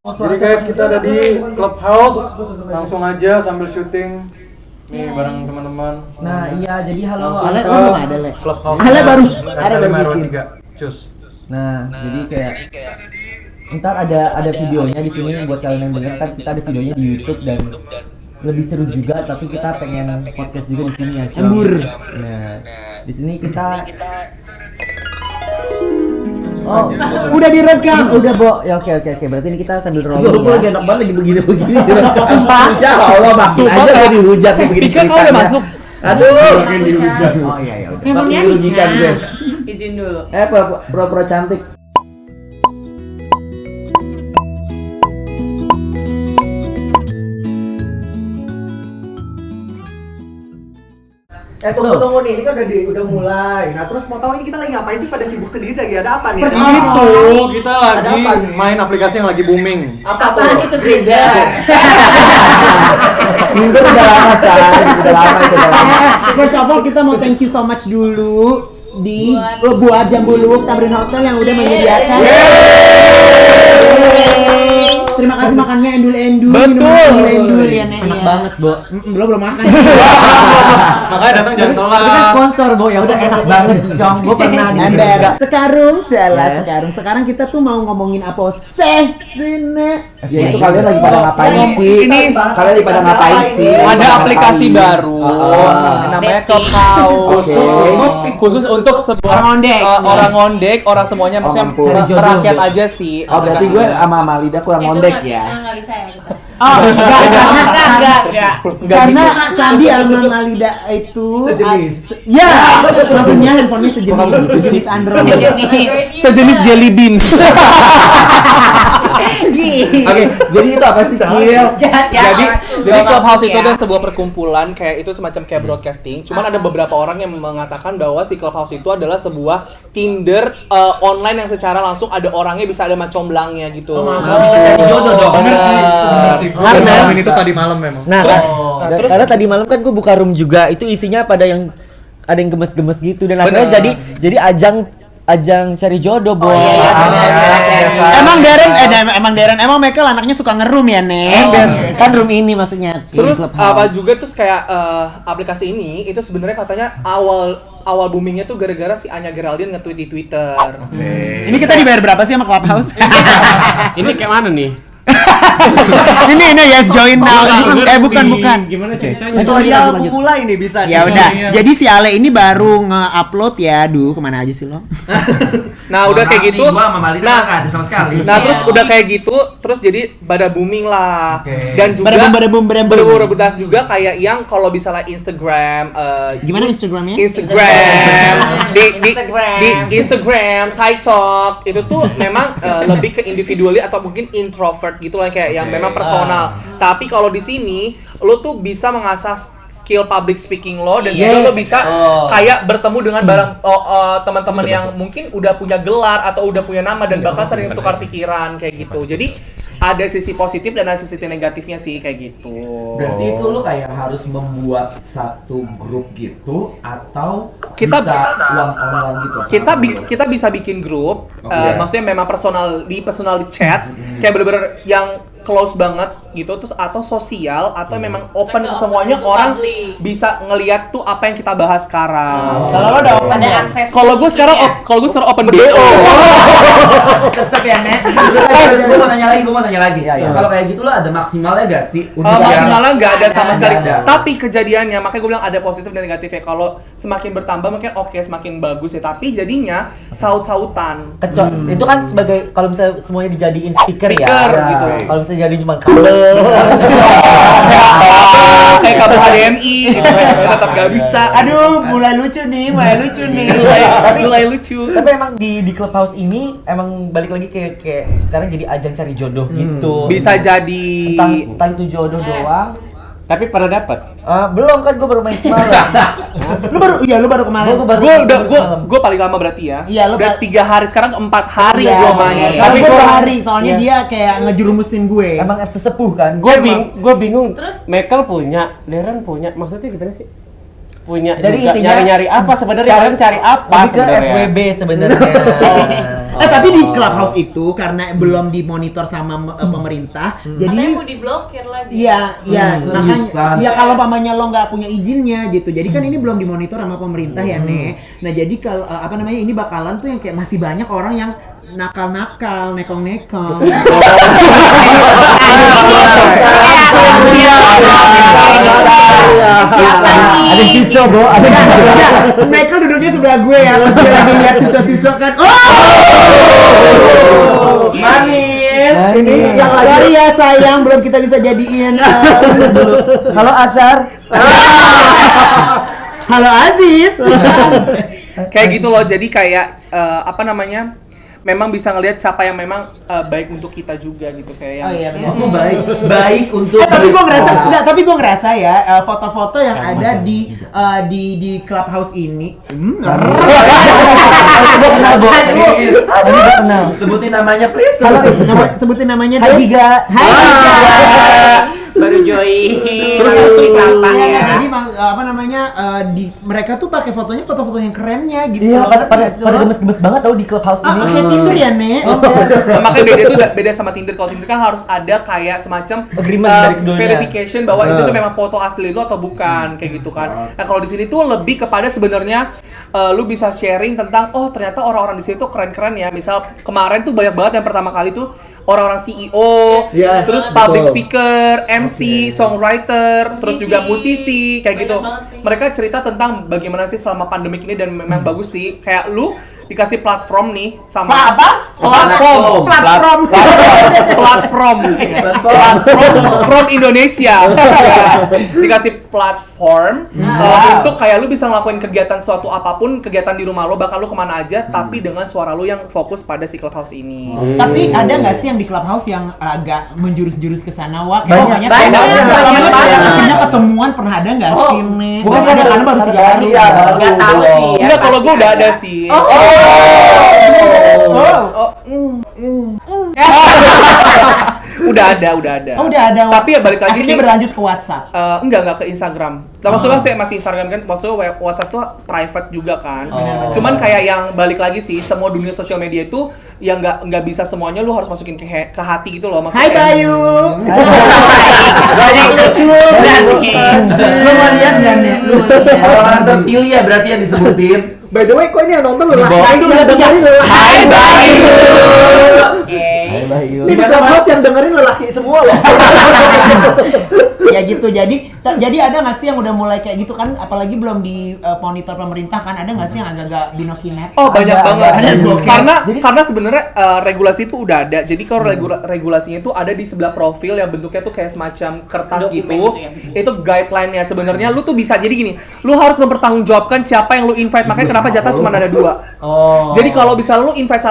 Jadi guys, kita ada di Clubhouse, langsung aja sambil syuting nih bareng teman-teman. Nah iya, jadi halo. Ale belum ada le. Clubhouse. Ale baru bikin. bikin. Cus. Nah, jadi kayak ntar ada videonya di sini buat kalian yang dengar, kan kita ada videonya di YouTube dan lebih seru juga, tapi kita pengen podcast juga di sini ya, Cong. Embur. Nah, di sini kita Oh, udah direkam. udah, Bo. Ya oke. Berarti ini kita sambil rolling. Gue lagi enak banget lagi begini. Sumpah. Ya Allah, maksud aja gue dihujat nih begini. Pikir kalau udah masuk. Aduh. Oh iya udah. Emangnya dirugikan gue. Izin dulu. Pura-pura cantik. Tunggu nih, ini kan udah mulai. Nah, terus mau tahu ini kita lagi ngapain sih? Pada sibuk sendiri lagi ada apa nih? Itu kita lagi Ada apa nih? main aplikasi yang lagi booming. Apa tuh? Itu Tinder. Tinder udah lama, Say. Udah lama itu. First of all kita mau thank you so much dulu buat Jambu Luwuk Tamrin Hotel yang udah menyediakan. Terima kasih makannya endul-endul, minuman endul ya Nek. Enak Ya. banget, Bo. Belum makan. Makanya datang jangan Tapi kan telat. sponsor, Bo. Ya udah enak banget, Cong. Gue pernah di Ember. Sekarang Yes. sekarang kita tuh mau ngomongin apa sih sini? Ya itu kalian lagi pada ngapain Ini- sih? ini Kalian lagi pada aplikasi ngapain apa sih? ini? Ada aplikasi baru namanya Clubhouse. Oke. Khusus untuk sebuah Orang ngondek. orang ngondek, orang semuanya maksudnya mampu. Cari jodoh, rakyat Bu. aja sih. Oh berarti gue sama Malida kurang ngondek ya? Enggak bisa ya kita. Oh, enggak. Karena gitu. Sandi sama Malida itu Sejenis. Ya, maksudnya handphonenya sejenis Android. sejenis jelly bean. Oke, jadi itu apa sih, Kil? Jadi Clubhouse itu adalah sebuah perkumpulan kayak itu semacam kayak broadcasting. Cuman ada beberapa orang yang mengatakan bahwa si Clubhouse itu adalah sebuah Tinder online yang secara langsung ada orangnya, bisa ada macomblangnya gitu. Bisa cari jodoh dong. Bener sih. Karena- ini tuh tadi malam memang. Nah, terus- karena tadi malam kan gue buka room juga, itu isinya pada yang ada yang gemes-gemes gitu dan akhirnya Bener. jadi ajang cari jodoh, Bo. Emang Michael anaknya suka ngerum ya, Nek. Kan room ini maksudnya. Terus Clubhouse. apa juga terus kayak aplikasi ini itu sebenarnya katanya awal boomingnya tuh gara-gara si Anya Geraldine nge-tweet di Twitter. Ini kita dibayar berapa sih sama Clubhouse? Ini kayak mana nih? ini yes join now. Bukan. Gimana ceritanya? Tutorial pemula ini bisa. Ya nih. udah. Iya. Jadi si Ale ini baru nge-upload ya. Kemana aja sih lo? Nah, udah kayak gitu. Gua sama Malida Nah, nggak ada sama sekali. Nah, terus udah kayak gitu, terus jadi pada booming lah. Oke. Dan juga Badabum. berebutas juga kayak yang kalau misalnya Instagram Gimana Instagramnya? Instagram di Instagram, TikTok itu tuh memang lebih ke individually atau mungkin introvert gitu lah, kayak yang memang personal. Tapi kalau di sini lo tuh bisa mengasah skill public speaking lo dan juga lo bisa kayak bertemu dengan teman-teman yang mungkin udah punya gelar atau udah punya nama dan bahkan sering tukar pikiran kayak gitu. Jadi ada sisi positif dan ada sisi negatifnya sih kayak gitu. Berarti itu lu kayak harus membuat satu grup gitu atau Kita- bisa one-on-one gitu. Kita bisa bikin grup, maksudnya memang personal chat, kayak bener-bener yang close banget gitu, terus atau sosial atau memang open ke semuanya, orang bisa ngelihat tuh apa yang kita bahas sekarang. Kalau lo udah open Ada ya? akses. Kalau gue sekarang open BO. Tetep ya, Nek. Gue mau tanya lagi. Ya. Kalau kayak gitu lo ada maksimalnya gak sih? Maksimalnya nggak ada sama Nggak sekali. ada. Tapi kejadiannya, makanya gue bilang ada positif dan negatifnya. Kalau semakin bertambah mungkin semakin bagus ya. Tapi jadinya saut-sautan. Itu kan sebagai kalau misalnya semuanya dijadiin speaker ya. Gitu. Kalau misalnya jadi cuma kabel. Kayak kabel HDMI gitu, tetap gak bisa. Aduh, mulai lucu nih. Mulai lucu. Tapi emang di Clubhouse ini emang balik lagi kayak sekarang jadi ajang cari jodoh gitu. Bisa jadi. entah itu jodoh doang. Tapi pernah dapat. Belum kan, gue baru main semalam. Lu baru kemarin. Gue paling lama berarti ya. Iya, lu udah 3 hari, sekarang 4 hari Iya, gue main. Tapi gue gua- hari, soalnya dia kayak ngejurumusin gue. Emang sesepuh kan. Gue bingung. Terus? Michael punya, Darren punya. Maksudnya gimana sih? punya Jadi juga intinya nyari-nyari apa sebenarnya? Kalian cari apa Lebih ke sebenarnya? FWB sebenarnya. Tapi di Clubhouse itu karena belum dimonitor sama pemerintah, jadi Katanya mau diblokir lagi. iya, makanya seriusan. ya kalau pamannya lo nggak punya izinnya gitu. Jadi kan ini belum dimonitor sama pemerintah ya, Nek. Nah, jadi kalau ini bakalan tuh yang kayak masih banyak orang yang nakal-nakal, nekong-nekong. Ada Cico, Bo. Ada Cico. Michael duduknya sebelah gue ya, pas dia lagi lihat cucok-cucok kan. Manis. Ini yang lagi. Sorry ya sayang, belum kita bisa jadiin. Halo Azhar. Halo Aziz. Kayak gitu loh, jadi kayak memang bisa ngelihat siapa yang memang baik untuk kita juga gitu kayak yang Baik untuk Tapi gue ngerasa ya foto-foto yang ada di Clubhouse ini. Gue kenal, Bo. Gue kenal. Sebutin namanya please. Halo, sebutin namanya. Hai Giga. Hai Giga. Baru join. Terus siapa ya? Jadi mereka tuh pakai fotonya foto-foto yang kerennya gitu. Iya, pada gemes-gemes banget tau di Clubhouse ini. Kayak Tinder ya, Nek. makanya beda tuh beda sama Tinder. Kalau Tinder kan harus ada kayak semacam Agreement dari keduanya. verification bahwa itu tuh memang foto asli lu atau bukan kayak gitu kan. Nah, kalau di sini tuh lebih kepada sebenarnya lu bisa sharing tentang ternyata orang-orang di sini tuh keren-keren ya. Misal kemarin tuh banyak banget yang pertama kali tuh orang-orang CEO, Yes, terus betul. public speaker, MC, songwriter, terus juga musisi kayak Banyak gitu. banget sih. Mereka cerita tentang bagaimana sih selama pandemik ini dan memang bagus sih. Kayak lu dikasih platform nih sama platform from Indonesia. Ya, dikasih platform untuk kayak lu bisa ngelakuin kegiatan suatu apapun, kegiatan di rumah lo, bakal lu kemana aja, tapi dengan suara lu yang fokus pada si Clubhouse ini. Tapi ada nggak sih yang di Clubhouse yang agak menjurus-jurus ke sana? Wah, Banyak. akhirnya ketemuan pernah ada nggak sih, Nek? Bukan ada karena baru 3 hari. Nggak tahu sih. Ya, Enggak, kalau gue udah ada sih. Udah ada. Oh, udah ada. Tapi ya balik lagi akhirnya sih. berlanjut ke WhatsApp. Enggak ke Instagram. Nah, maksudnya saya masih Instagram kan, maksudnya WhatsApp tuh private juga kan. Cuman kayak yang balik lagi sih, semua dunia sosial media itu yang nggak bisa semuanya lu harus masukin ke hati gitu loh. Maksudnya Hai Bayu. Banyak lucu. Lu mau lihat nggak, Nek? Lu mau lihat? Kalau orang terpilih ya berarti yang disebutin. By the way, kok ini yang nonton lelaki? Itu Yang dengerin lelaki. Hai Bayu. Hai Bayu. Ini di Clubhouse yang dengerin lelaki semua loh. Ya gitu, jadi ada nggak sih yang udah mulai kayak gitu kan, apalagi belum di monitor pemerintah kan, ada nggak sih yang agak-agak binokinep? Oh, banyak banget. ada. Karena sebenarnya regulasi itu udah ada. Jadi kalau regulasinya itu ada di sebelah profil yang bentuknya tuh kayak semacam kertas Dokumen gitu. gitu ya. Itu guideline-nya sebenarnya. Lu tuh bisa jadi gini, lu harus mempertanggungjawabkan siapa yang lu invite. Makanya kenapa jatah cuma ada 2. Jadi kalau bisa lu invite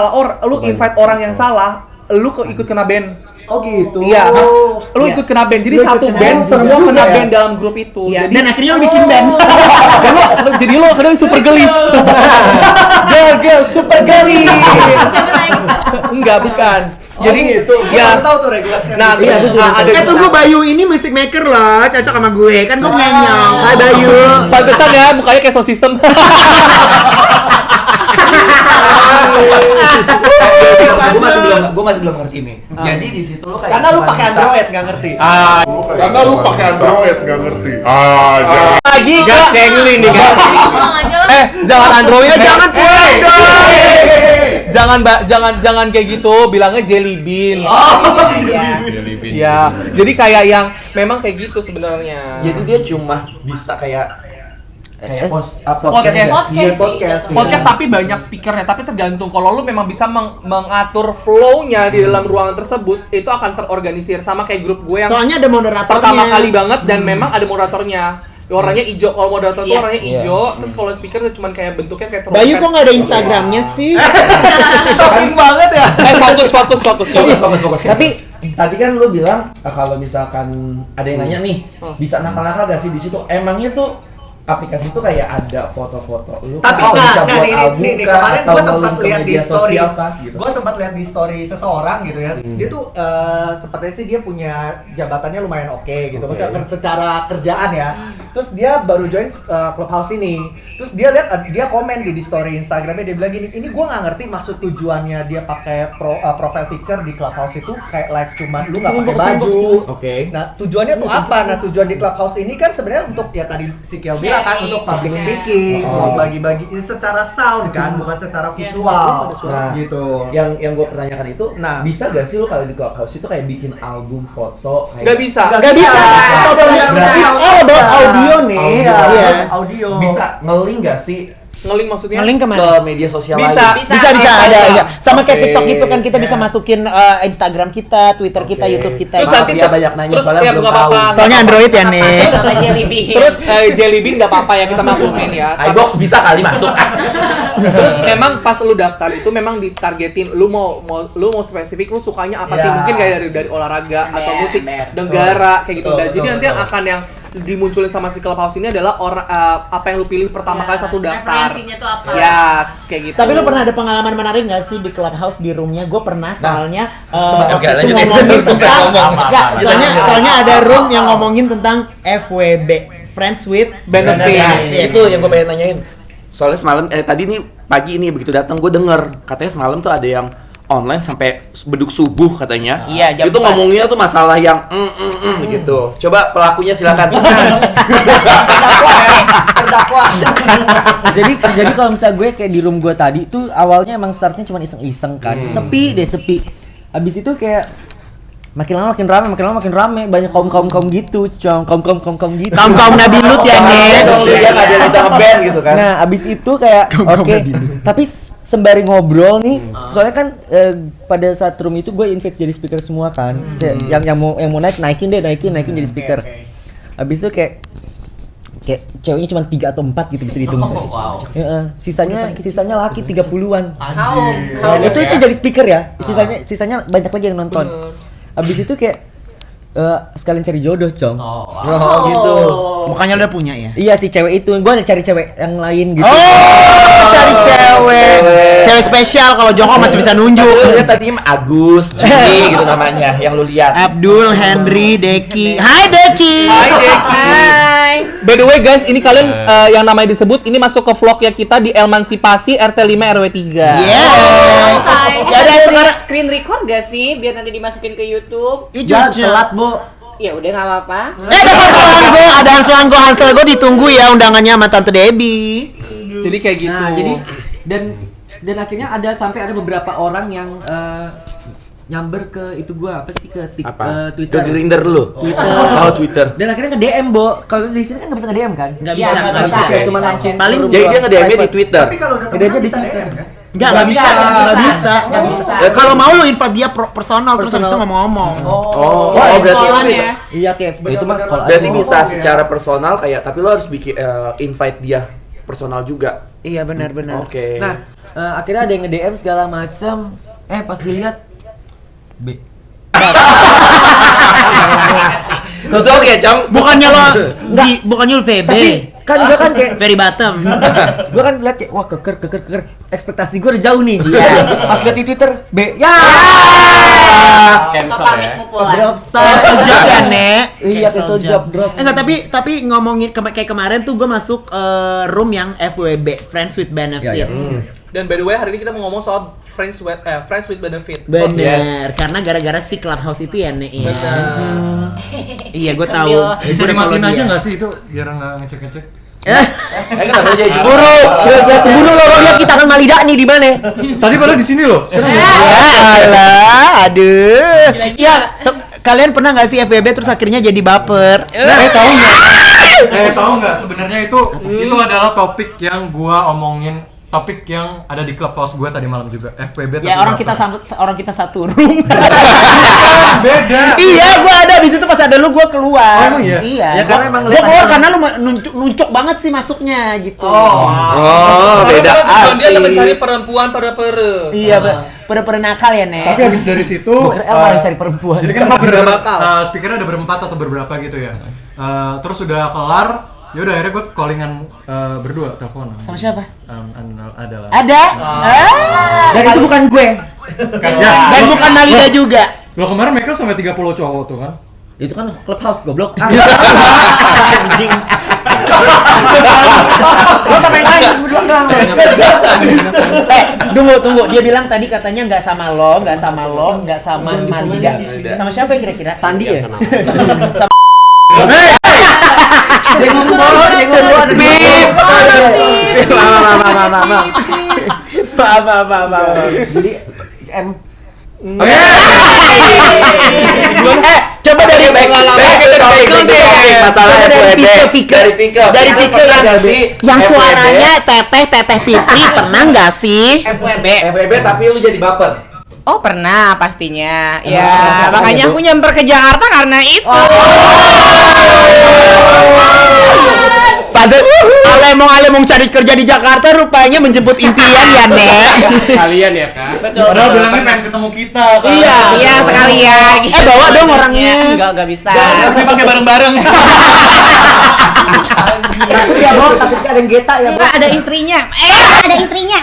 invite orang yang salah, lu ikut kena ban. Oh gitu. Iya, lu ikut kena ban. Jadi Lu ikut satu kena band ban. semua Juga kena ya? ban dalam grup itu. Iya, Jadi dan akhirnya lu bikin band. jadi lu akhirnya super gelis. Girl, super gelis. Siapa naik? Enggak, bukan. Jadi gitu. ya. Gua tahu tuh regulasinya. Nah, gitu. ada Tunggu, Bayu ini music maker loh, cocok sama gue. Kan gue nyanyi. Hai Bayu. pantesan ya mukanya kayak sound system. Gue masih belum ngerti nih. Jadi di situ lo kayak Karena lu cuma pakai bisa- Android nggak ngerti. Karena lu pakai Android nggak ngerti. Lagi Gak cenglin nih kan. Pulang aja lah. jangan Androidnya jangan pulang dong. Jangan kayak gitu, bilangnya jelly bean. Ya, jadi kayak yang memang kayak gitu sebenarnya. Jadi dia cuma bisa kayak Podcast. Iya, podcast. Podcast tapi banyak speakernya, tapi tergantung. Kalau lu memang bisa mengatur flow-nya di dalam ruangan tersebut, itu akan terorganisir sama kayak grup gue yang Soalnya ada moderatornya. pertama kali banget dan memang ada moderatornya. Warnanya hijau. Kalau moderator tuh warnanya hijau, terus kalau speaker tuh cuman kayak bentuknya kayak trompet. Bayu kok nggak ada Instagramnya sih? Stalking banget ya. Fokus. Tapi tadi kan lu bilang kalau misalkan ada yang nanya nih, bisa nakal-nakal gak sih di situ? Emangnya tuh aplikasi itu kayak ada foto-foto lu. Tapi bisa buat album nih kah, kemarin atau gue sempat nge-link ke lihat di media story, sosial kah, gitu. gue sempat lihat di story seseorang gitu ya. Dia tuh sepertinya sih dia punya jabatannya lumayan oke gitu, maksudnya secara kerjaan ya. Terus dia baru join Clubhouse ini. Terus dia lihat dia komen di story Instagramnya, dia bilang gini, ini gue nggak ngerti maksud tujuannya dia pakai profile picture di Clubhouse itu kayak like cuman lu nggak pakai baju. Oke. Nah tujuannya tuh apa? Nah tujuan di Clubhouse ini kan sebenarnya untuk ya tadi si Kiel bilang kan untuk public speaking, untuk bagi-bagi ini secara sound kan, bukan secara visual. Nah, gitu. Yang gue pertanyakan itu, Nah. bisa gak sih lu kalau di Clubhouse itu kayak bikin album foto? Nggak bisa. Nggak bisa. Berarti all about audio nih. Audio. Iya. Audio. Bisa nge-link gak sih Nge-link maksudnya? Nge-link ke kemana? media sosial Bisa. lain? Bisa ada ya. Sama kayak Oke. TikTok gitu kan kita bisa masukin Instagram kita, Twitter kita, Oke. YouTube kita. Terus gitu. nanti Maaf ya, banyak nanya terus, soalnya ya, belum nggak tahu. apa-apa. Soalnya Android ya nih. Sama Jelly Bean. Terus Jelly Bean nggak apa-apa ya kita maklumin ya. iBox bisa kali masuk. Terus memang pas lu daftar itu memang ditargetin lu mau spesifik lu sukanya apa sih? Ya. Mungkin kayak dari olahraga atau musik, negara kayak gitu. Dan jadi nanti yang akan yang dimunculin sama si Clubhouse ini adalah apa yang lu pilih pertama kali satu daftar. Referensinya tuh apa? Yes, kayak gitu. Tapi lu pernah ada pengalaman menarik nggak sih di Clubhouse di roomnya? Gue pernah soalnya oke, waktu itu lanjutin. ngomongin Tutup, tentang ngomong. nggak, soalnya ada room yang ngomongin tentang FWB, Friends with Benefit. Itu yang gue pengen nanyain. Soalnya semalam tadi nih pagi ini begitu datang gue denger katanya semalam tuh ada yang online sampai beduk subuh katanya. Iya, jam itu 4. ngomonginnya tuh masalah yang gitu. Coba pelakunya silakan. Terdakwa. jadi kalau misalnya gue kayak di room gue tadi tuh awalnya emang startnya cuma iseng-iseng kan. Sepi. Abis itu kayak makin lama makin rame, banyak kaum gitu, kaum gitu. Kaum Nabi Lut ya nih. Dia nggak ada bisa ngeband gitu kan. Nah, abis itu kayak oke, tapi sembari ngobrol nih, soalnya kan pada saat room itu gue invite jadi speaker semua kan. Kayak yang mau naikin jadi speaker. Abis itu kayak ceweknya cuma 3 atau 4 gitu bisa dihitung. Sisanya laki 30-an. Itu jadi speaker ya. Sisanya banyak lagi yang nonton. Abis itu kayak sekalian cari jodoh, Cong. Gitu. Makanya udah punya ya. Iya si cewek itu, gue cari cewek yang lain gitu. Cari cewek spesial. Kalau Jongko masih bisa nunjuk. Lihat tadinya Agus, Jimmy gitu namanya yang lu lihat. Abdul, Henry, Deki. Hai Deki. By the way guys, ini kalian yang namanya disebut ini masuk ke vlog ya kita di Emansipasi RT 5 RW 3. Ya udah sekarang. Screen record gak sih biar nanti dimasukin ke YouTube? Telat, Bu. Ya udah nggak apa-apa. Ada Hansel Go ditunggu ya undangannya sama Tante Debbie. Jadi kayak gitu. Nah, jadi dan akhirnya ada beberapa orang yang nyamber ke itu gua apa sih ke Apa? Twitter. Ke Grindr lu? Oh, Twitter. Dan akhirnya ke DM, Bo. Kalau di sini kan nggak bisa ke DM kan? Nggak Iya, bisa. nggak bisa. Kayak cuma langsung. Paling Jadi dia nge-DM-nya di Twitter. Tapi kalau udah Bedanya temenan di bisa Twitter. DM kan? Nggak bisa. Nggak bisa. Kalau mau lu invite dia personal terus habis itu ngomong-ngomong. Oh, berarti itu Follow-an bisa. ya. Iya, kayak itu mah kalau Berarti bisa secara personal kayak tapi lo harus bikin invite dia personal juga. Iya benar-benar. Oke. Nah, akhirnya ada yang nge-DM segala macam. Pas dilihat B. Nusuk ya, Cong. Bukannya lu VB. Tapi kan gua kan kayak very bottom. gua kan lihat kayak wah keker. Ekspektasi gua udah jauh nih. Pas lihat di Twitter B. Ya. So pamit mau pulang. Drop Cancel job ya, Nek. Iya, cancel job drop. Enggak, tapi ngomongin kayak kemarin tuh gue masuk room yang FWB, Friends with Benefit. Dan by the way hari ini kita mau ngomong soal friends with benefit. Bener, karena gara-gara si Clubhouse itu ya, Nek. Ya. Iya, gue tahu. Bisa dimatiin aja nggak sih itu biar nggak ngecek-ngecek? Kenapa jadi cemburu? Sudah cemburu lo lihat kita kan Malida nih di mana? Tadi padahal di sini loh. Sekarang Alah, aduh. Ya, kalian pernah nggak sih FWB terus akhirnya jadi baper? tahu nggak sebenarnya itu adalah topik yang gua omongin, topik yang ada di Clubhouse gua tadi malam juga. FWB Ya tapi orang kita satu room. beda. Iya, gua ada di situ pas ada lu gua keluar. Oh, emang iya? Iya. Ya, karena emang gua keluar karena lu nuncuk banget sih masuknya gitu. Oh, beda. Tujuan dia adalah mencari perempuan pada Iya, pada nakal ya, Nek. Tapi habis dari situ El malah cari perempuan. jadi kan speakernya ada berempat atau berberapa gitu ya. Terus udah kelar, Yaudah akhirnya gue callingan berdua teleponan. Sama siapa? Adalah. Ada. Dan itu bukan gue. Dan bukan Nalida juga. Lo kemarin Michael sampai 30 cowok tuh kan? Itu kan clubhouse goblok. Anjing. Lo sampai nangis berdua doang. Tunggu. Dia bilang tadi katanya nggak sama lo, nggak sama Malida. Sama siapa kira-kira? Sandi ya? Jenguk lo ada Maaf. Jadi Coba dari masalah FWB dari Fika yang suaranya teteh Fitri pernah nggak sih? FWB tapi lu jadi baper. Oh pernah pastinya. Ya makanya aku nyamper ke Jakarta karena itu. Padahal Ale mau cari kerja di Jakarta rupanya menjemput impian ya Nek. Kalian ya kan? Betul. Padahal bilangnya pengen ketemu kita kan. Iya sekalian. Bawa dong orangnya. Enggak bisa. Tapi pakai bareng-bareng. takut ya bro, tapi ada yang geta ya bro. Ada istrinya. Ada istrinya.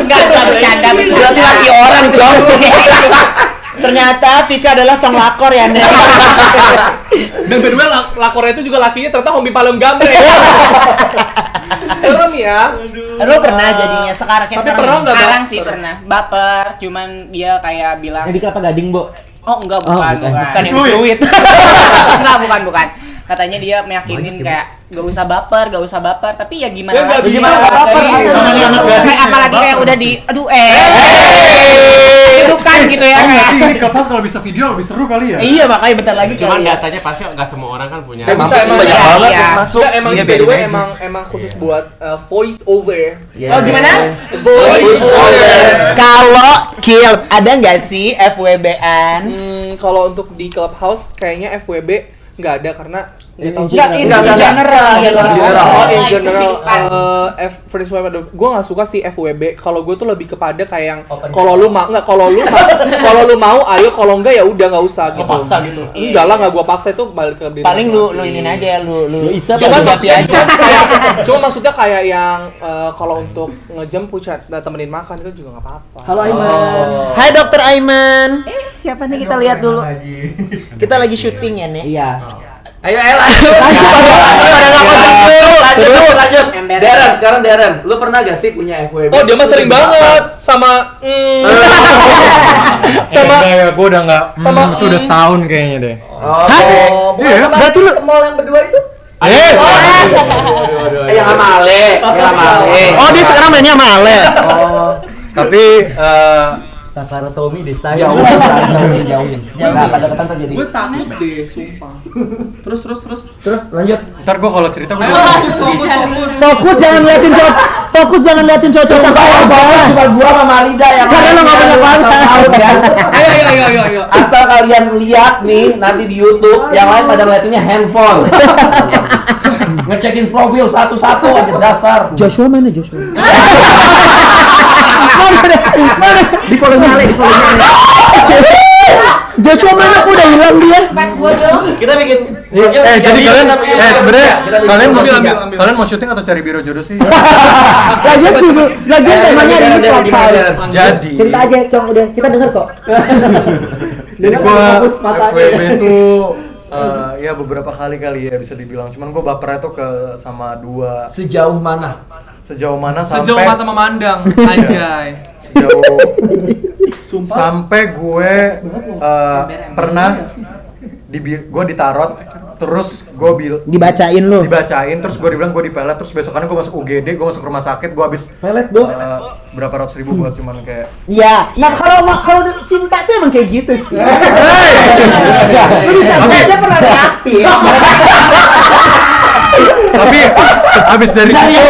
Enggak bercanda. Berarti laki orang, Cong. Ternyata Vika adalah cong lakor ya Nek. Dan berdua lakornya itu juga lakinya ternyata hobi palem gambre. Serem ya. Lo pernah jadinya sekarang kayak Tapi sekarang. pernah nggak? Sekarang sih pernah baper, cuman dia kayak bilang, Yang di Kelapa Gading, Bo. oh enggak bukan. Bukan yang fluid. Enggak bukan. Katanya dia meyakinin kayak gak usah baper, tapi ya gimana Ya nggak lagi? bisa Gimana baper. lagi? Namanya anak gadis Kayak ya, apalagi kayak baper. udah di aduh itu kan gitu ya. Oh nggak sih, ini Clubhouse kalau bisa video lebih seru kali ya? Iya makanya bentar lagi Cuman kali ya. datanya pasti nggak semua orang kan punya. Bisa emang banyak ya. banget Iya. yang masuk. Enggak, emang Iya, by the way beda aja. emang khusus buat voice over. Oh gimana? Voice over. Kalau kill ada nggak sih FWB-an? Kalau untuk di Clubhouse kayaknya FWB nggak ada karena Enggak, in general. Oh, in Live general, kehidupan. Friends Web ada. Gue nggak suka sih FWB. Kalau gue tuh lebih kepada kayak yang kalau lu mau nggak, kalau lu mau, ayo. Kalau enggak ya udah nggak usah gitu. paksa gitu. Enggak lah, nggak gue paksa, itu balik ke diri Paling lu masing-masing. ini aja ya lu Isa Cuma apa maksudnya, aja. cuma maksudnya kayak yang kalau untuk ngejemput temenin makan itu juga nggak apa-apa. Halo Aiman. Hai Dokter Aiman. Siapa nih kita lihat dulu. Kita lagi syuting ya Nek. Iya. Ayo lanjut. Darren, sekarang Darren. Lu pernah gak sih punya FWB? Oh, dia mah sering banget sama Sama ya, gue udah nggak. Itu udah setahun kayaknya deh. Oh, bukan Iya, kemarin berarti lu- ke mall yang berdua itu? Yang sama Ale. Oh dia sekarang mainnya sama Ale. Tapi Takara Tommy desa. Jauhin. Nah, kadang-kadang terjadi. gue takut deh, sumpah. Terus. Terus lanjut. ntar gue kalau cerita gue Fokus jangan liatin cowok-cowok bawah. Cuma gua sama Lida yang Karena lo nggak punya kuasa. Ayo. Asal kalian lihat nih nanti di YouTube, yang lain pada ngeliatinnya handphone. Ngecekin profil satu-satu aja dasar. Joshua mana Joshua? Di follow nyale. Joshua mana? Aku udah hilang dia. Kita bikin. jadi kalian sebenarnya kalian mau Ambil. kalian mau syuting atau cari biro jodoh sih? Lagian temanya ini Clubhouse. Jadi Cerita aja, Cong, udah kita denger kok. jadi gua fokus matanya. FWB itu ya beberapa kali ya bisa dibilang. Cuman gua bapernya tuh sama dua. Sejauh mana? Sejauh mana sampai Sejauh mata memandang, anjay. sampai gue pernah gue ditarot, terus gue Dibacain lu. dibacain, terus gue dibilang gue dipelet, terus besokannya gue masuk UGD, gue masuk rumah sakit, gue habis Pelet, Bo. berapa ratus ribu buat cuman kayak Iya. Nah kalau cinta tuh emang kayak gitu sih. Lu bisa aja pernah reaktif. tapi habis dari situ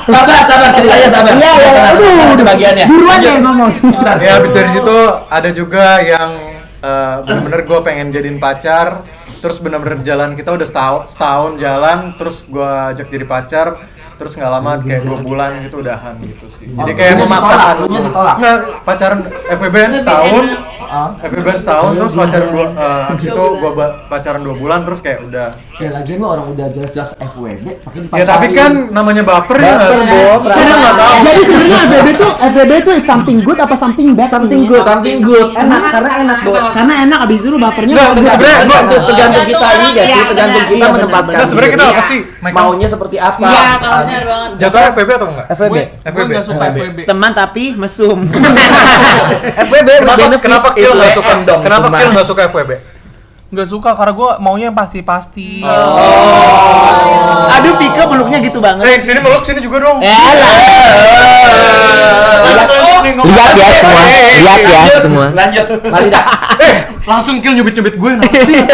Sabar ceritanya sabar. Iya. Ada bagiannya. Buruan ya ngomong. ya habis dari situ ada juga yang bener-bener gue pengen jadiin pacar, terus bener-bener jalan kita udah setahun jalan, terus gue ajak jadi pacar, terus nggak lama kayak 2 bulan gitu udahan gitu sih. Jadi kayak memaksakan. Ditolak. Nggak, pacaran FWB setahun, FWB setahun terus pacaran abis itu gue pacaran 2 bulan terus kayak udah. Ya lagian lu orang udah jelas-jelas FWB pakai Ya tapi kan namanya baper ya nggak sih? Jadi sebenarnya FWB tuh it's something good apa something bad? Something good. Enak karena enak Bo. Karena enak abis itu lu bapernya. Tergantung kita ini gak sih? Tergantung kita menempatkan. Nah, sebenarnya kita apa sih? Maunya seperti apa? Iya, kalau benar banget. Jatuhnya FWB atau enggak? FWB. Gue nggak suka FWB. Teman tapi mesum. FWB Kenapa Kill nggak suka? Kenapa Kill nggak suka FWB? Nggak suka karena gue maunya yang pasti-pasti. Aduh Vika meluknya gitu banget. Sini meluk sini juga dong. Lihat ya semua. Lanjut, Malida. Langsung Kill nyubit-nyubit gue nasi.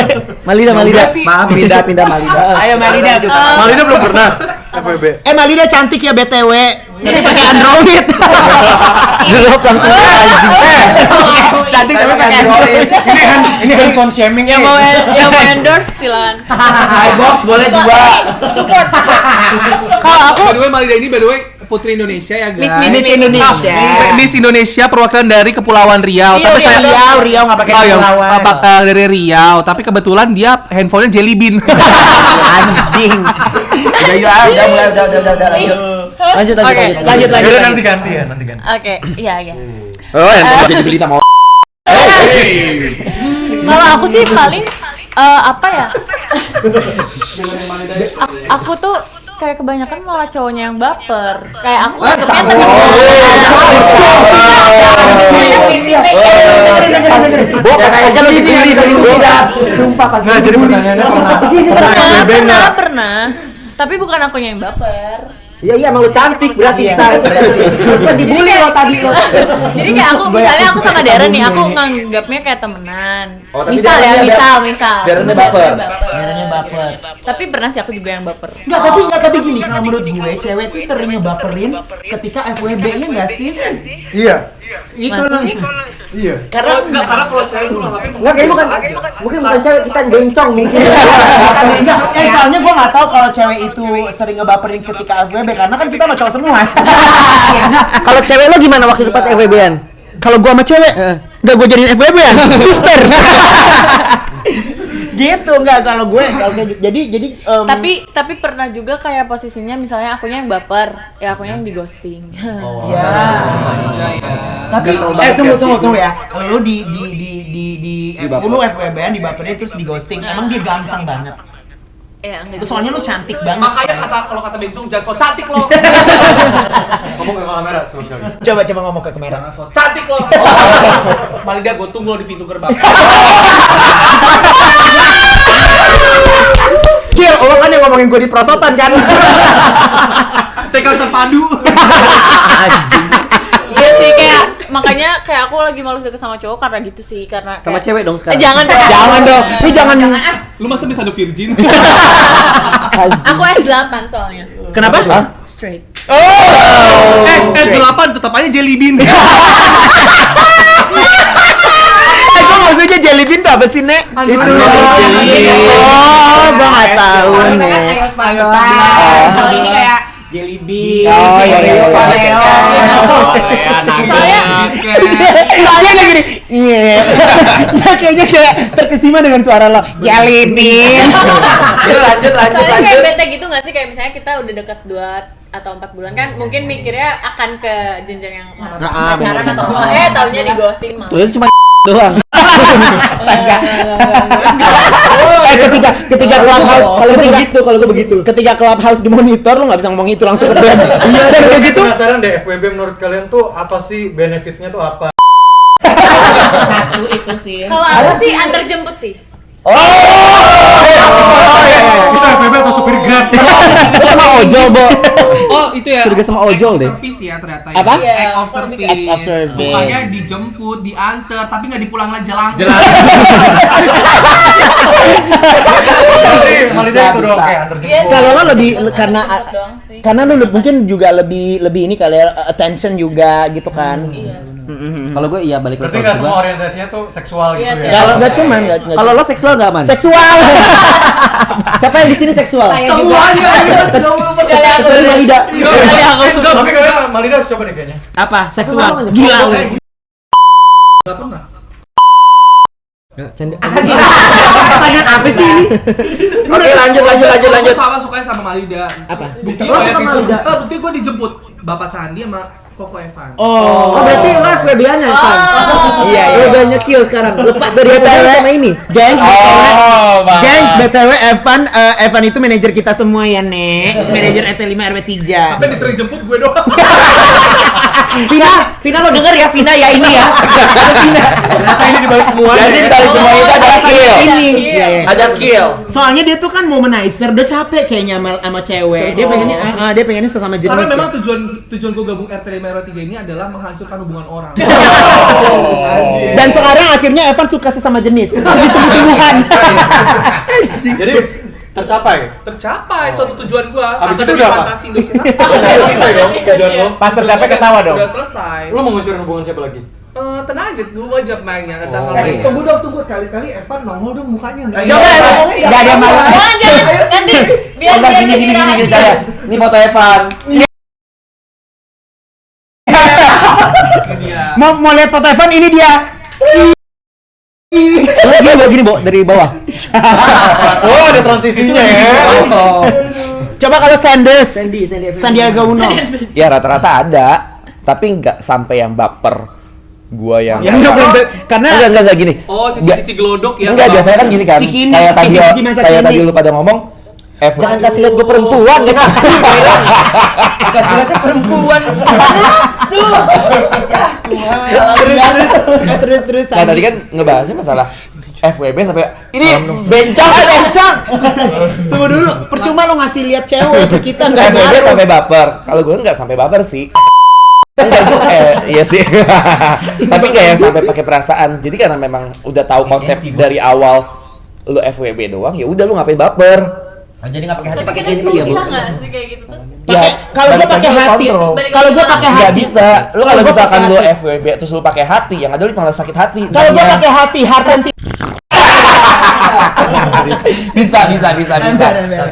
Malida. Maaf, pindah Malida. Ayo Malida. Malida belum pernah FWB. Malida cantik ya BTW. Tapi pakai Android. Drop langsung anjing. Cantik tapi pakai Android. Ini handphone shaming Yang mau endorse silakan. iBox boleh juga. Support. Kalau aku by the way Malida ini by the way Putri Indonesia ya guys. Miss Indonesia. Miss Indonesia perwakilan dari Kepulauan Riau. Riau, Tapi saya Riau nggak pakai Kepulauan. dari Riau. Tapi kebetulan dia handphonenya Jelly Bean. Anjing. Udah lanjut. Lanjut. Yaudah nanti ganti. Oke, iya. Oh, yang mau jadi beli sama Kalau aku sih paling apa ya? Aku tuh kayak kebanyakan malah cowoknya yang baper. Kayak aku anggapnya temen. Jangan dibully dari udah. Sumpah kan. Nggak, jadi pertanyaannya pernah Pernah. Tapi bukan akunya yang baper. Iya emang lu cantik berarti style. Bisa dibully lo tadi lo. Jadi kayak aku misalnya aku sama Darren nih, aku nganggapnya kayak temenan. Misal. Darrennya baper. Darrennya baper. Tapi pernah sih aku juga yang baper. Enggak tapi gini, kalau menurut gue cewek tuh sering ngebaperin ketika FWB-nya enggak sih? Iya. Masa sih? Iya. Karena kalau cewek itu nganggapnya Enggak kayak bukan cewek kita yang bencong mungkin. Enggak, soalnya gue nggak tahu kalau cewek itu sering ngebaperin ketika FWB karena kan kita sama cowok semua. Kalau cewek lo gimana waktu itu pas FWB-an? Kalau gue sama cewek, nggak gue jadiin FWB ya, sister. Gitu nggak kalau kayak jadi Tapi pernah juga kayak posisinya misalnya akunya yang baper, ya akunya yang di ghosting. ya. Tapi tunggu ya. Lu di lu FWB-an dibaperin terus di ghosting. Emang dia gampang banget. Ya, enggak. Soalnya lu cantik banget. makanya kalau kata Bengcong jangan so cantik lo. Ngomong ke kamera sama sekali. Coba ngomong ke kamera. Jangan so cantik lo. Malida gue tunggu lo di pintu gerbang. Kill, lo kan yang ngomongin gue di prosotan kan? Tekal terpadu. Iya sih kayak makanya kayak aku lagi malu deket sama cowok karena gitu sih karena Sama kayak, cewek dong sekarang. Jangan dong. Lu jangan. Lu masa minta ada virgin? Aku S8 soalnya. Kenapa? Straight. S8 tetap aja Jelly Bean. Gue maksudnya jelly bean tuh apa sih, Nek? Itu. Oh, gue nggak tahu, Nek. Ini kayak Jelly Bean. Oh, iya. soalnya gini. Iya. Kayaknya kayak terkesima dengan suara lo. Jelly bean. Lanjut. soalnya kayak bete gitu nggak sih kayak misalnya kita udah dekat 2 atau 4 bulan kan mungkin mikirnya akan ke jenjang yang pacaran atau taunya di ghosting malah. Itu cuma doang. Ketika clubhouse kalau gue begitu. Ketika clubhouse dimonitor lo nggak bisa ngomong itu langsung ke band. Iya, dan kayak gitu. Penasaran deh FWB menurut kalian tuh apa sih benefitnya tuh apa? Satu itu sih. Kalau aku sih antar jemput sih. Itu FWB atau supir Grab? Sama ojol, Bo. Oh itu ya. Curiga sama ojol deh. Service ya ternyata. Apa? Ya. Act of service. Act of service. Bukannya dijemput, diantar, tapi nggak dipulang lagi jalan. Malida itu doang kayak antar jemput. Kalau lo lebih Jemput doang sih. karena lu mungkin juga lebih ini kali ya, attention juga gitu kan. Iya. Kalau gue iya balik Berarti nggak semua orientasinya tuh seksual Iya gitu sih. ya? Kalau nggak cuman Kalau lo seksual nggak man? seksual. Siapa yang di sini seksual? Semuanya. Kali aku. Malida. Kali aku. Tapi kalian Malida harus coba deh kayaknya. Apa? Seksual. Gila. Nggak pernah. Pertanyaan apa sih ini? Oke, lanjut. Aku sama sukanya sama Malida. Apa? Bukti Oh, banyak sama dijemput. Malida. Bukti gue dijemput Bapak Sandi sama Koko Evan. Oh, berarti lo FWB-an ya, San? Iya, iya. Lo banyak kill sekarang. Lepas dari BTW sama ini. Gengs, Bang. Gengs, BTW Evan itu manajer kita semua ya, Nek. Manajer ET5 RW3. Sampai disering jemput gue doang. Vina lo denger ya, Vina ya ini ya. Vina. Ternyata ini dibalik semua. Jadi dibalik semua itu ada kill. Ini. Iya. Ada kill. Soalnya dia tuh kan womanizer, udah capek kayaknya sama cewek. Dia pengennya sesama jenis. Karena memang ya. tujuan gue gabung RT5 RW3 ini adalah menghancurkan hubungan orang. Dan sekarang akhirnya Evan suka sesama jenis. Habis tumbuh-tumbuhan. Jadi tercapai. Tercapai suatu tujuan gua. Abis itu Akademi udah apa? Fantasi Indonesia. Selesai dong tujuan lo. Pas tercapai ketawa dong. Udah selesai. Lo mau ngancurin hubungan siapa lagi? Tenang aja dulu aja mainnya, ada tanggal Oh. mainnya. Tunggu sekali-sekali Evan nongol dong mukanya. Coba Evan, enggak ada malah. Jangan, nanti biar Enggak, dia gini jadi saya. Ini foto Evan. Ini dia. Mau lihat foto Evan, ini dia. Gini, Bo, dari bawah. Oh, ada transisinya ya. Oh. Coba kalau Sanders. Sandiaga Uno. Ya rata-rata ada, tapi nggak sampai yang baper. Gua yang Ya enggak belum karena enggak gini. Oh, cici-cici gelodok ya. Enggak, biasanya kan gini kan. Cikini, Kayak tadi cici-cici masa kayak kini. tadi lu pada ngomong Jangan kasih lihat gue perempuan kan. Kasih lihatnya perempuan. terus. Nah, tadi kan ngebahasnya masalah FWB sampai ini bencong. Tunggu dulu, percuma lo ngasih lihat cewek ke kita enggak FWB ngaruh. sampai baper. Kalau gue nggak sampai baper sih. Enggak, iya sih. Tapi nggak yang sampai pakai perasaan. Jadi karena memang udah tahu konsep dari awal lu FWB doang, ya udah lu ngapain baper. Jadi nggak pakai hati, Tapi pakai kita diri ya, Bu. susah nggak sih kayak gitu tuh? Kalau gua pakai hati, kalau gua pakai Nggak hati. bisa. Lu kalau Kalau gua misalkan pakai lu hati. FWB terus lu pakai hati, yang ada lu malah sakit hati. Kalau gua Namanya- pakai hati, heart and bisa.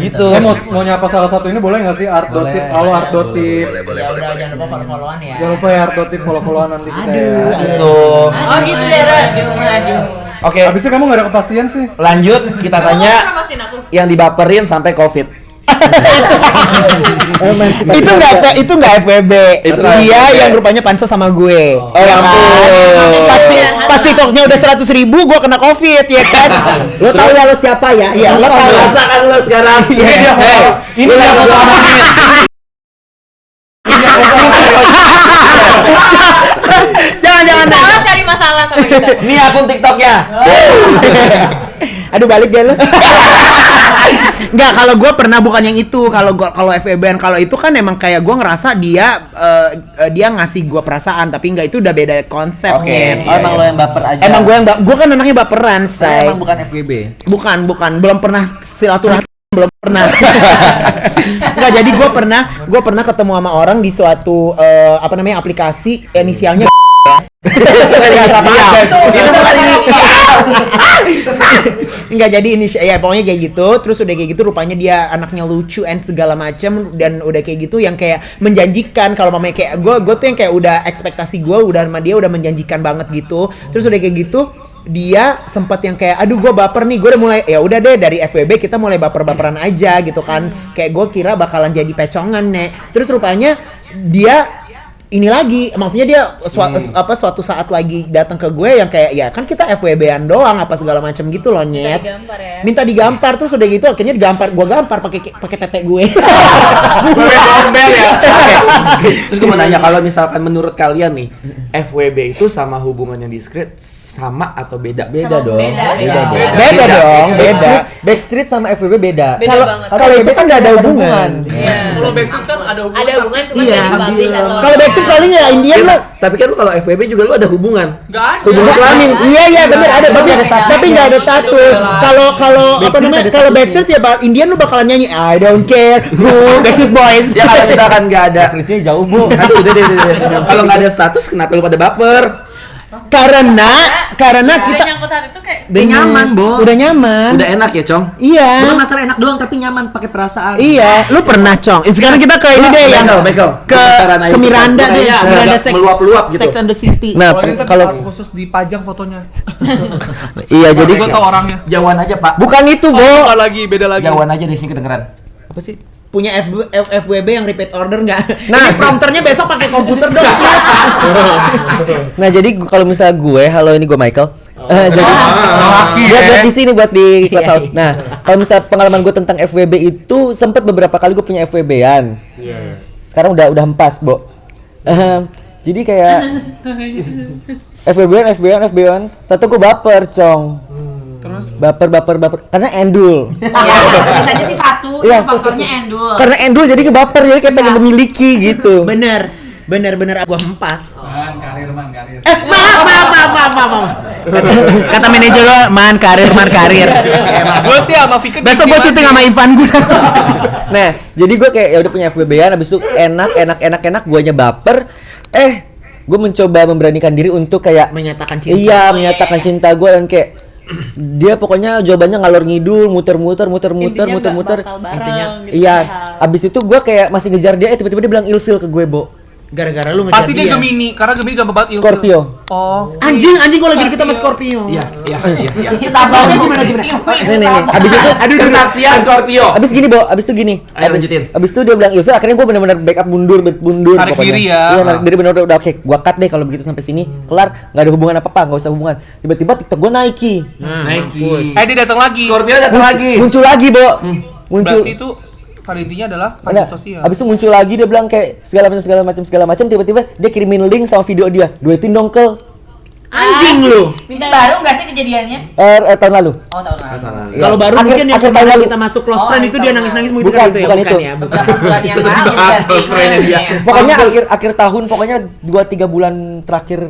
Gitu. Saya mau nyapa salah satu ini boleh nggak sih? Art Dotip. Halo Art Dotip. Ya udah jangan lupa follow-followan ya. Jangan lupa ya Art Dotip follow-followan nanti kita ya. Gitu. Oh gitu deh, aduh. Oke, Habisnya kamu nggak ada kepastian sih. lanjut kita Kamu tanya pernah mastiin aku? yang dibaperin sampai COVID. Itu nggak FWB. Itu Dia FWB. yang rupanya pansos sama gue. Oh, ya ampun. Pas TikToknya udah 100.000, gue kena COVID ya kan. Lo tahu ya lo siapa ya? Iya, lo tahu. Rasakan lu sekarang. Iya, dia Hey, ini dia foto Jangan. Salah cari masalah sama kita. Ini akun TikToknya. Aduh balik deh lo. Enggak, kalau gue pernah bukan yang itu. Kalau FWB-an kalau itu kan emang kayak gue ngerasa dia ngasih gue perasaan, tapi enggak, itu udah beda konsepnya. Oke. Oh, emang lo yang baper aja. Emang gue kan anaknya baperan, say. Emang bukan FWB. Bukan, belum pernah silaturahmi, belum pernah. Enggak, jadi gue pernah ketemu sama orang di suatu aplikasi inisialnya. Enggak, jadi ini ya pokoknya kayak gitu. Terus udah kayak gitu rupanya dia anaknya lucu and segala macam, dan udah kayak gitu yang kayak menjanjikan. Kalau mamanya kayak gue tuh yang kayak udah ekspektasi gue udah sama dia udah menjanjikan banget gitu. Terus udah kayak gitu dia sempat yang kayak aduh gue baper nih, gue udah mulai ya udah deh dari FWB kita mulai baper-baperan aja gitu kan. Kayak gue kira bakalan jadi pecongan nek. Terus rupanya dia ini lagi, maksudnya dia suatu saat lagi datang ke gue yang kayak ya kan kita FWB-an doang apa segala macam gitu loh nyet. Digampar ya. Minta digampar, terus udah gitu akhirnya gue gampar pakai tete gue. Terus gue mau nanya, kalau misalkan menurut kalian nih, FWB itu sama hubungan yang diskret sama atau beda? Beda Sama- dong. beda. Beda dong, beda. Backstreet sama FWB beda. Beda Kalau banget. kalau itu kan nggak ada hubungan. Iya. Kalau Backstreet kan ada hubungan. Ada hubungan cuma Iya. jadi publish atau Kalau Backstreet paling ya Indian lo. Tapi kan lu kalau FWB juga lu ada hubungan. Enggak ada. Hubungan kelamin. Iya bener ada, tapi nggak ada status. Kalau apa namanya, kalau Backstreet ya Indian lu bakalan nyanyi I don't care who Backstreet Boys. Ya kalau misalkan nggak ada, Frekuensinya jauh, Bu. aduh udah. Kalau nggak ada status, kenapa lu pada baper? Karena kita nyangkut hati tuh kayak Udah nyaman, Bo. Udah nyaman. Udah enak ya, Cong? Iya. Bukan masalah enak doang, tapi nyaman pakai perasaan. Iya, lu pernah, Cong. Sekarang kita ke ini deh yang ke Miranda deh, Miranda Sex meluap-luap gitu. Sex and the City. Nah, Kalau ini ntar kalau khusus dipajang fotonya. iya jadi Gue tau orangnya. Jauhan aja, Pak. bukan itu, Bo. Beda lagi. Jauhan aja di sini kedengeran. Apa sih? Punya FWB yang repeat order nggak? Nah, prompternya besok pakai komputer dong. Nah, jadi kalau misalnya gue, halo ini gue Michael. Jadi buat di sini buat di Clubhouse. Nah, kalau misalnya pengalaman gue tentang FWB itu sempet beberapa kali gue punya FWB-an. Sekarang udah empas, Bo. Jadi kayak FWB-an. Satu gue baper, Cong. Terus Baper karena endul. Biasanya sih satu, Iya. faktornya endul. Karena endul jadi kebaper, jadi kayak pengen memiliki gitu. Bener gua hempas. karir. Maaf. Kata manajer lo, man karir. Gue sih sama Fikri. Besok gua syuting sama Ivan gua. Nah, jadi gue kayak ya udah punya FWB-an, habis itu enak, guanya baper. Gue mencoba memberanikan diri untuk kayak Menyatakan cinta. Iya, menyatakan cinta gue dan kayak dia pokoknya jawabannya ngalor ngidul, muter-muter. intinya bareng gitu. Iya, abis itu gue kayak masih ngejar dia, tiba-tiba dia bilang ilfil ke gue, Bo. Gara-gara lu ngejar Pasti dia Gemini, karena Gemini gampang banget ilfil. Scorpio. Oh. Anjing gua lagi deket sama Scorpio. Iya. Gimana? Nih. Abis itu Kesaksian Scorpio. abis gini, Bo, abis itu gini. Ayo, lanjutin. Abis itu dia bilang ilfil, akhirnya gue bener-bener backup mundur Tarik pokoknya. diri ya. Iya, narik diri bener-bener udah oke, gue cut deh kalau begitu sampai sini. Kelar, enggak ada hubungan apa-apa, enggak usah hubungan. Tiba-tiba TikTok gue Nike. Nike. Dia datang lagi. Scorpio datang lagi. Muncul lagi, Bo. Muncul. Berarti itu pada intinya adalah Nah, panjat sosial. abis itu muncul lagi dia bilang kayak segala macam tiba-tiba dia kirimin link sama video dia. Duetin dong ke Anjing lu. Ini baru nggak sih kejadiannya? tahun lalu. Oh, tahun lalu. Kalau baru Akhir- mungkin yang akhir tahun kemarin lalu. kita masuk close friend itu dia nangis-nangis begitu Bukan, kan itu ya? bukan itu. Ya, bukan. Beberapa bulan yang lalu berarti. Pokoknya akhir tahun, pokoknya 2-3 bulan terakhir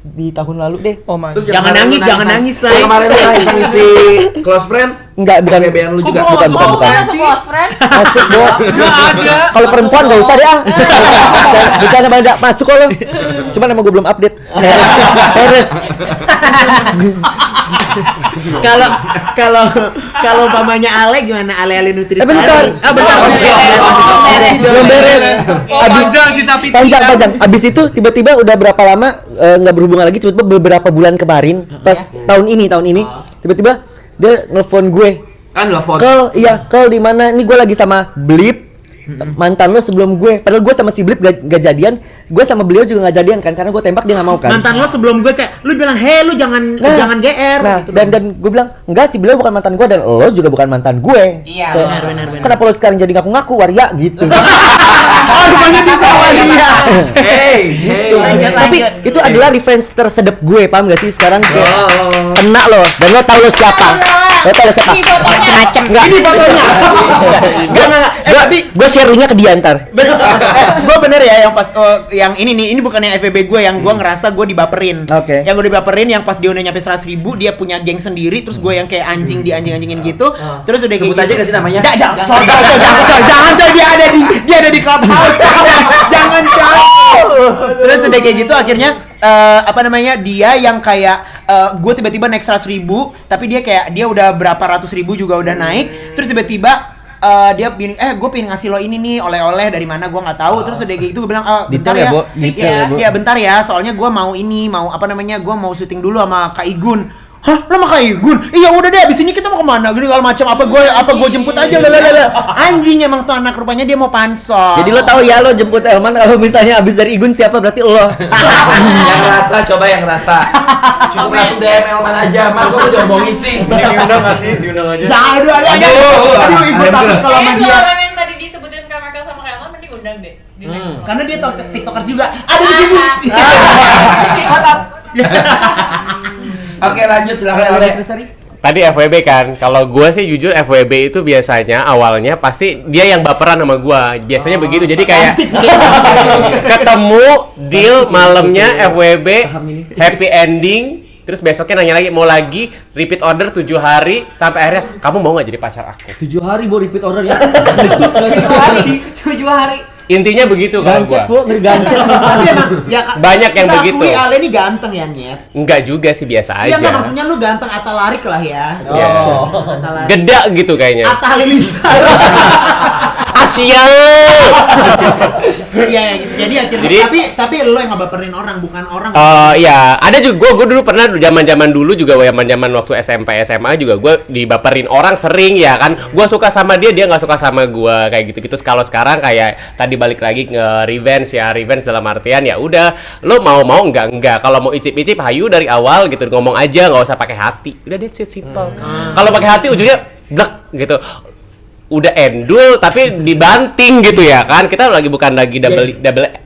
di tahun lalu deh. Oh my. Terus Jangan nangis, Say. Kemarin lu nangis di close friend. Enggak, bukan FWB-an lu juga. bukan. Masuk close friend. Masuk, Bo. Nggak ada. Kalau perempuan enggak usah deh ah. Bicara banyak masuk kok lo. Cuman emang gue belum update. Beres. Kalau umpamanya Ale gimana? Ale nutrisi. Bentar. Bentar. Belum beres. Panjang cinta Piti. Panjang. Abis itu tiba-tiba udah berapa lama nggak berhubungan lagi, tiba-tiba beberapa bulan kemarin pas tahun ini tiba-tiba dia nelfon gue. Kan telepon. Kel di mana? Ini gue lagi sama Blip. Mantan lo sebelum gue. Padahal gue sama si Blip gak jadian. Gue sama beliau juga gak jadian kan, karena gue tembak dia gak mau kan. Mantan lo sebelum gue kayak lu bilang, "Hei, lu jangan GR." Nah, dan gue bilang, enggak sih, beliau bukan mantan gue dan lo juga bukan mantan gue. Iya, Kayak, benar. Kenapa lo sekarang jadi ngaku-ngaku waria gitu. Rupanya di sama dia. Hey. Tapi itu adalah revenge tersedep gue, paham gak sih sekarang kayak kena lo dan lo tahu lo siapa. Lo tahu lo siapa. Ini fotonya. Macem enggak. Ini fotonya. Enggak. Tapi gue share-nya ke dia ntar. Gue bener ya yang pas yang ini bukan yang FVB gue yang gue ngerasa gue dibaperin. Oke. Yang gue dibaperin yang pas dia udah nyampe 100.000 dia punya geng sendiri terus gue yang kayak anjing dianjing-anjingin gitu. Terus udah kayak Sebut aja gitu. gak sih namanya? Jangan coy dia ada di Clubhouse. Jangan coy. Terus udah kayak gitu akhirnya dia yang kayak gue tiba-tiba naik 100.000 tapi dia udah berapa ratus ribu juga udah naik terus tiba-tiba dia gue pengen ngasih lo ini nih oleh-oleh dari mana gue nggak tahu terus udah kayak gitu gue bilang bentar ya, Bo. Detail ya, Bo. ya bentar ya soalnya gue mau gue mau syuting dulu sama Kak Igun. Hah, lo sama Kak Igun? Iya udah deh, abis ini kita mau kemana? Gini kalau macam apa gue jemput aja lah. Anjing emang tuh anak rupanya dia mau pansol. Jadi lo tahu ya lo jemput Elman kalau misalnya abis dari Igun siapa berarti lo. Yang rasa, coba yang rasa. Cukup langsung DM Elman aja, Mas, gue udah ngomongin sih. Diundang nggak sih? Diundang aja. Jangan aduh ibu takut kalau sama Kayaknya dia. dua orang yang tadi disebutin Kak Michael sama Kak Elman mending undang deh di next one. Karena dia tiktokers juga. Ada di sini. Oke, lanjut silakan Elman. Tadi FWB kan, kalau gue sih jujur FWB itu biasanya awalnya pasti dia yang baperan sama gue, biasanya begitu. Jadi kayak ketemu deal malamnya FWB happy ending, terus besoknya nanya lagi mau lagi repeat order 7 hari sampai akhirnya kamu mau nggak jadi pacar aku? 7 hari Bo repeat order ya. 7 hari. Intinya begitu kalau Gancet, gua. Bu, bergancet. Tapi emang ya Banyak yang kita begitu. akui Ale ini ganteng ya, Nyet. Enggak juga sih, biasa Iya aja. enggak, maksudnya lu ganteng Atta Larik lah ya. Iya. Atta Larik. Geda gitu kayaknya. Atta Halilintar. Asia. Iya, jadi akhirnya tapi lu yang ngebaperin orang, bukan orang. Iya, ada juga gue dulu pernah zaman dulu juga zaman waktu SMP SMA juga gue dibaperin orang sering ya kan. Gue suka sama dia nggak suka sama gue kayak gitu. Kalau sekarang kayak tadi balik lagi ke revenge dalam artian ya udah lo mau enggak. Kalau mau icip hayu dari awal gitu, ngomong aja, nggak usah pakai hati. Udah that's it, simple. Kalau pakai hati ujungnya blek gitu. Udah endul tapi dibanting gitu ya kan. Kita bukan lagi double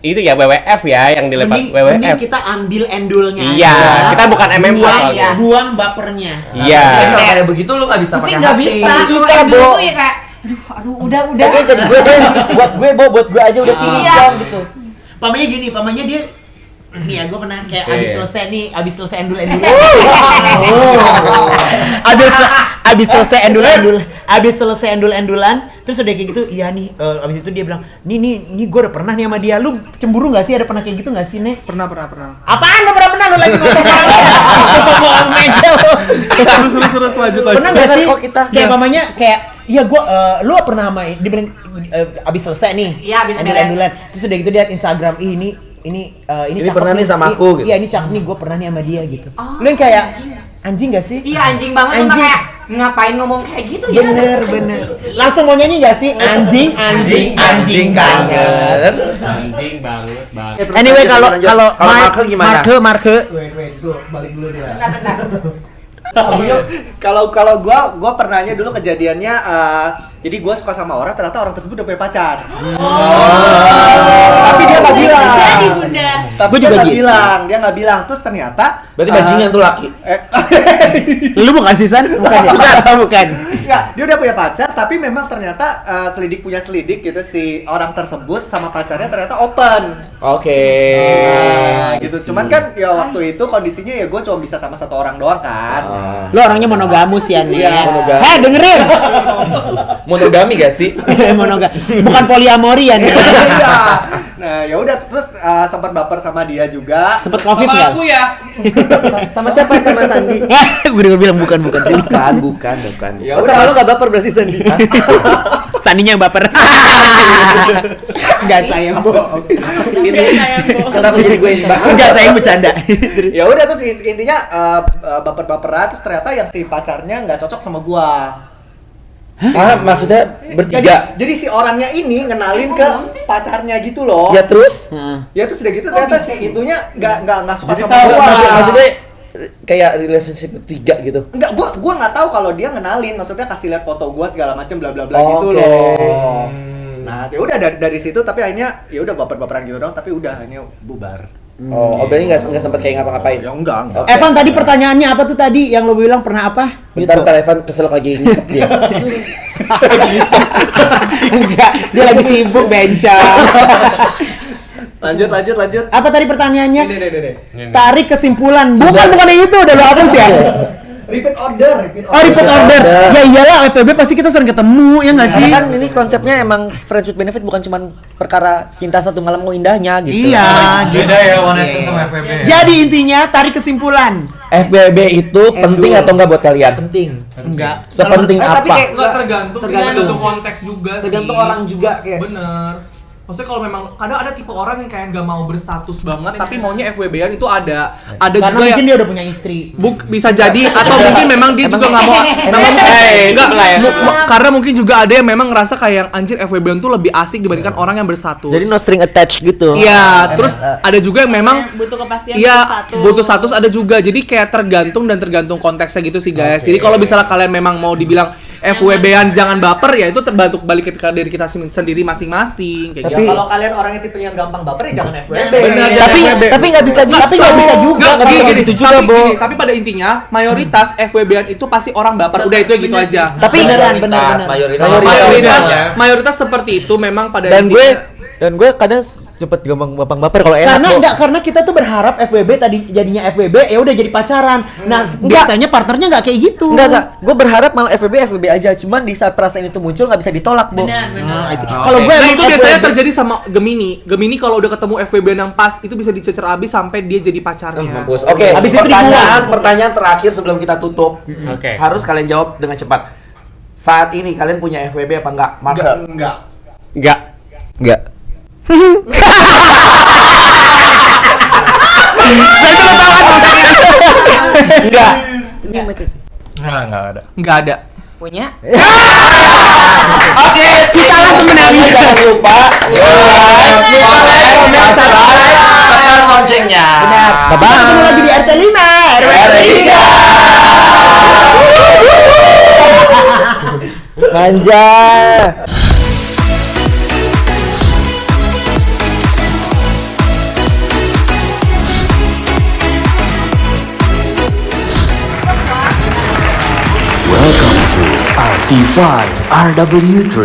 itu ya WWF ya yang dilempar WWF. Mending kita ambil endulnya. Iya, kita bukan MMA soalnya. Buang bapernya. Iya. Kalau kayak begitu lu nggak bisa Tapi pakai nggak hati. bisa. Susah, Bo. Bo. Ya kayak aduh udah. Oke, jadi gue deh, buat gue aja udah sini jam gitu. Pamanya dia nih ya, gue pernah kayak abis selesai endul-endulan. Abis selesai endul-endulan, terus udah kayak gitu, iya nih, abis itu dia bilang, nih gue udah pernah nih sama dia. Lu cemburu nggak sih? Ada pernah kayak gitu nggak sih, Nek? Pernah. Apaan lu pernah lu lagi ngomong meja lu? Terus lanjut. Pernah nggak sih? Kok kita? Kayak mamanya kayak, iya gue, lu pernah sama dia bilang abis selesai nih, Iya, abis endul-endulan. Terus udah gitu dia liat Instagram, ini cakep pernah nih sama aku, gitu. Iya, ini cakep nih, gue pernah nih sama dia gitu. Lu yang kayak anjing gak sih? Iya anjing banget tuh, Anjing. kayak ngapain ngomong kayak gitu ya? Bener. Langsung mau nyanyi gak sih? Anjing banget. Anjing banget. Anyway, kalau Marke gimana? Marke. Wait, gue balik dulu dia. Bentar. Kalau gua pernahnya dulu kejadiannya jadi gua suka sama orang, ternyata orang tersebut udah punya pacar. Tapi dia nggak bilang. Jadi bunda. Tapi Gua dia juga nggak gitu. bilang. Terus ternyata Berarti bajingan tuh laki. Lu bukan Sisan? Bukan ya? Bukan. Enggak, dia udah punya pacar, tapi memang ternyata selidik gitu, si orang tersebut sama pacarnya ternyata open. Oke. Gitu. Cuman kan ya waktu itu kondisinya ya gue cuma bisa sama satu orang doang kan. Lu orangnya monogamus ya nih. Iya. Heh, dengerin. Monogami gak sih? Bukan poliamori ya nih. Iya. Nah, ya udah terus sempat baper sama dia juga. Sempet Covid Sama enggak? aku ya. Sama siapa? Sama Sandi. Gue udah bilang bukan. Bukan. Ya Oh, sama lu gak baper berarti Sandi? Sandinya yang baper. Enggak sayang, Bos. Kenapa jadi gue yang Enggak sayang bercanda. Ya udah terus intinya baper-baperan, terus ternyata yang si pacarnya nggak cocok sama gua. maksudnya bertiga? Jadi si orangnya ini ngenalin ke pacarnya gitu loh. Ya terus? Ya terus udah gitu ternyata si itunya nggak suka sama Tahu, gua. maksudnya kayak relationship bertiga gitu? Enggak, gua nggak tahu kalau dia ngenalin, maksudnya kasih lihat foto gua segala macem bla bla bla Oh, gitu oke. loh. Nah, ya udah dari situ, tapi akhirnya ya udah baper-baperan gitu dong, tapi udah akhirnya bubar. Oh, berarti nggak sempat kayak ngapa-ngapain? Ya enggak. Oke. Evan tadi pertanyaannya apa tuh tadi yang lo bilang pernah apa? Bentar, Evan kesel lagi ngisep dia. Enggak, dia lagi sibuk bencong. Lanjut. Apa tadi pertanyaannya? Ini. Tarik kesimpulan. Bukan yang itu, udah lo hapus ya? Repeat order. Oh, repeat order. Ya iyalah, FWB pasti kita sering ketemu, ya nggak sih? Kan ini konsepnya emang friends with benefit, bukan cuma perkara cinta satu malam mau indahnya gitu. Iya, gitu. Beda ya one night stand sama FWB. Jadi intinya tarik kesimpulan. FBB itu penting atau enggak buat kalian? Penting. Enggak. Sepenting Tapi apa? kayak Enggak tergantung konteks juga sih. Tergantung orang juga kayak. Bener. Maksudnya kalau memang kadang ada tipe orang yang kayak nggak mau berstatus banget tapi maunya FWB-an itu ada Karena juga mungkin yang dia udah punya istri. bisa jadi atau mungkin memang dia juga nggak mau karena mungkin juga ada yang memang ngerasa kayak yang anjir FWB-an tuh lebih asik dibandingkan orang yang berstatus. Jadi no string attached gitu. Iya, terus ada juga yang memang butuh kepastian iya butuh status ada juga. Jadi kayak tergantung konteksnya gitu sih guys. Jadi kalau misalnya kalian memang mau dibilang FWB-an jangan baper ya itu terbantu balik ke diri kita sendiri masing-masing kayak Tapi- kalau kalian orangnya tipenya yang gampang baper ya jangan FWB. Bener, Tapi nggak bisa gitu. Tapi nggak bisa juga. Nggak bisa gitu juga, Bo. Tapi pada intinya mayoritas FWB-an itu pasti orang baper. Udah itu gitu aja. Tapi beneran. Mayoritas. Mayoritas seperti itu memang pada Dan intinya. gue kadang cepet gampang baper kalau enak. Karena kita tuh berharap FWB tadi jadinya FWB ya udah jadi pacaran. Nah, biasanya partnernya nggak kayak gitu. Enggak. Gue berharap malah FWB aja. Cuman di saat perasaan itu muncul nggak bisa ditolak, Bo. Benar. Kalau gue Nah emang itu biasanya FWB. terjadi sama Gemini. Gemini kalau udah ketemu FWB yang pas itu bisa dicecer abis sampai dia jadi pacarnya. Mampus. Oke, Habis itu pertanyaan terakhir sebelum kita tutup. Oke. Harus kalian jawab dengan cepat. Saat ini kalian punya FWB apa enggak? Marker. Enggak. Enggak. Enggak. Ini macam Enggak ada. Nggak ada. Punya? Oke, kita langsung menang. Jangan lupa like, comment, subscribe, tekan loncengnya. Benar. Bye-bye. Ketemu lagi di RT 5 RW 3. Manja. Welcome to RT5 RW3.